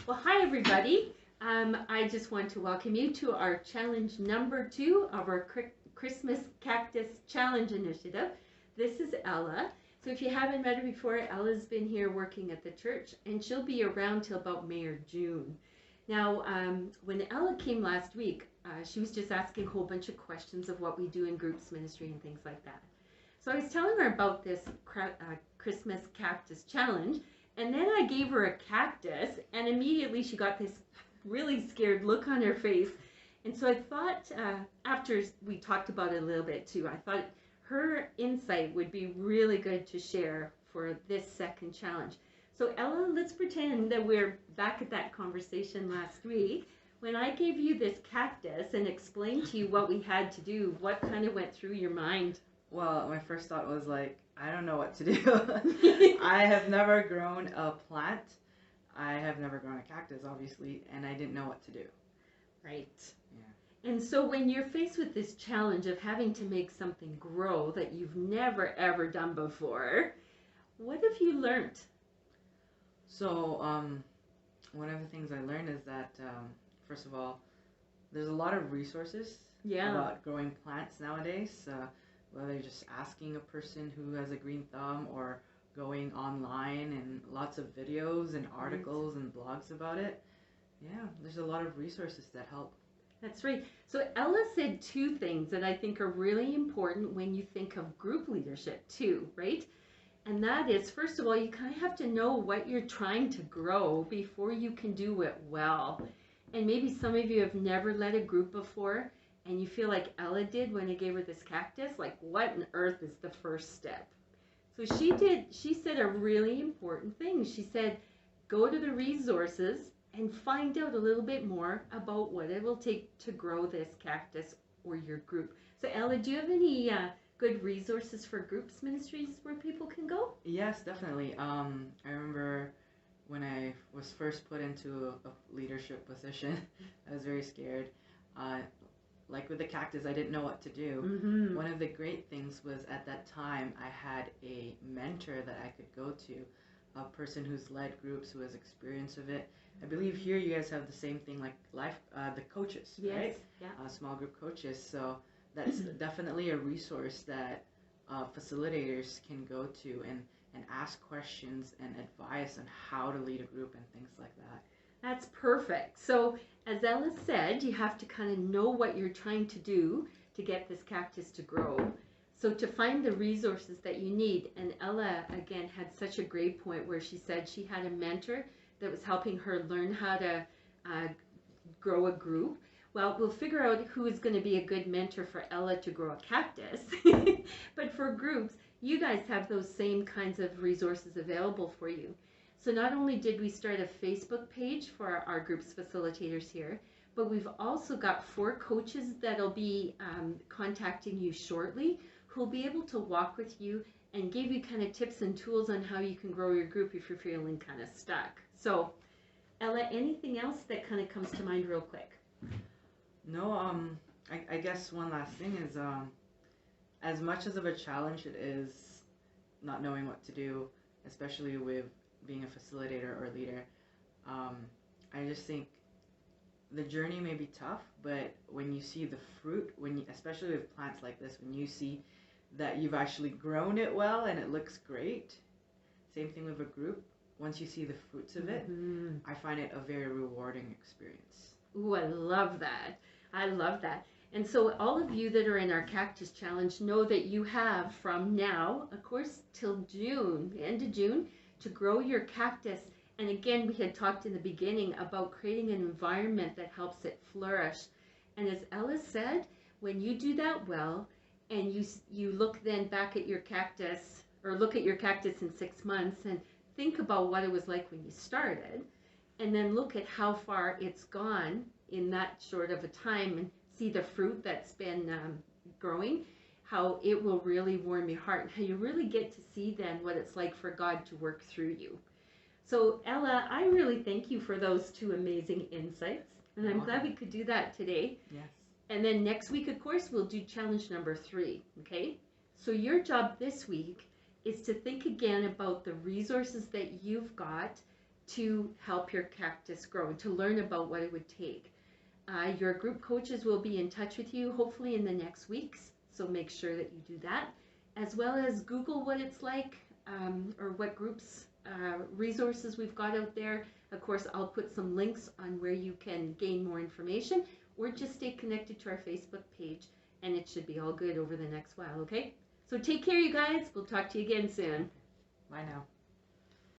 Well, hi everybody. I just want to welcome you to our challenge number 2 of our Christmas Cactus Challenge Initiative. This is Ella. So if you haven't met her before, Ella's been here working at the church and she'll be around till about May or June. Now, when Ella came last week, she was just asking a whole bunch of questions of what we do in groups ministry and things like that. So I was telling her about this Christmas Cactus Challenge. And then I gave her a cactus, and immediately she got this really scared look on her face. And so I thought, after we talked about it a little bit too, I thought her insight would be really good to share for this second challenge. So Ella, let's pretend that we're back at that conversation last week. When I gave you this cactus and explained to you what we had to do, what kind of went through your mind? Well, my first thought was like, I don't know what to do. I have never grown a plant. I have never grown a cactus, obviously, and I didn't know what to do. Right. Yeah. And so when you're faced with this challenge of having to make something grow that you've never ever done before, what have you learned? So, one of the things I learned is that, first of all, there's a lot of resources about growing plants nowadays. Whether you're just asking a person who has a green thumb or going online and lots of videos and articles and blogs about it. Yeah, there's a lot of resources that help. That's right. So Ella said 2 things that I think are really important when you think of group leadership too, right? And that is, first of all, you kind of have to know what you're trying to grow before you can do it well. And maybe some of you have never led a group before, and you feel like Ella did when I gave her this cactus, like what on earth is the first step? So she said a really important thing. She said, go to the resources and find out a little bit more about what it will take to grow this cactus or your group. So Ella, do you have any good resources for groups ministries where people can go? Yes, definitely. I remember when I was first put into a leadership position, I was very scared. Like with the cactus, I didn't know what to do. Mm-hmm. One of the great things was at that time I had a mentor that I could go to, a person who's led groups, who has experience of it. I believe here you guys have the same thing, like the coaches, Yes. right? Yeah. Small group coaches. So that's definitely a resource that facilitators can go to and ask questions and advice on how to lead a group and things like that. That's perfect. So as Ella said, you have to kind of know what you're trying to do to get this cactus to grow. So to find the resources that you need, and Ella again had such a great point where she said she had a mentor that was helping her learn how to grow a group. Well, we'll figure out who is going to be a good mentor for Ella to grow a cactus. But for groups, you guys have those same kinds of resources available for you. So not only did we start a Facebook page for our group's facilitators here, but we've also got 4 coaches that'll be contacting you shortly, who'll be able to walk with you and give you kind of tips and tools on how you can grow your group if you're feeling kind of stuck. So Ella, anything else that kind of comes to mind real quick? No, I guess one last thing is, as much as of a challenge it is not knowing what to do, especially with being a facilitator or leader, I just think the journey may be tough, but when you see the fruit, especially with plants like this, when you see that you've actually grown it well and it looks great, same thing with a group, once you see the fruits of it, I find it a very rewarding experience. Ooh, I love that. I love that. And so all of you that are in our Cactus Challenge know that you have from now, of course, till June, the end of June, to grow your cactus. And again, we had talked in the beginning about creating an environment that helps it flourish. And as Ella said, when you do that well, and you look then back at your cactus, or look at your cactus in 6 months and think about what it was like when you started, and then look at how far it's gone in that short of a time and see the fruit that's been growing, how it will really warm your heart, and how you really get to see then what it's like for God to work through you. So Ella, I really thank you for those 2 amazing insights, and I'm glad we could do that today. Yes. And then next week, of course, we'll do challenge number 3, okay? So your job this week is to think again about the resources that you've got to help your cactus grow, to learn about what it would take. Your group coaches will be in touch with you hopefully in the next weeks, so make sure that you do that, as well as Google what it's like, or what groups, resources we've got out there. Of course, I'll put some links on where you can gain more information, or just stay connected to our Facebook page, and it should be all good over the next while, okay? So take care, you guys. We'll talk to you again soon. Bye now.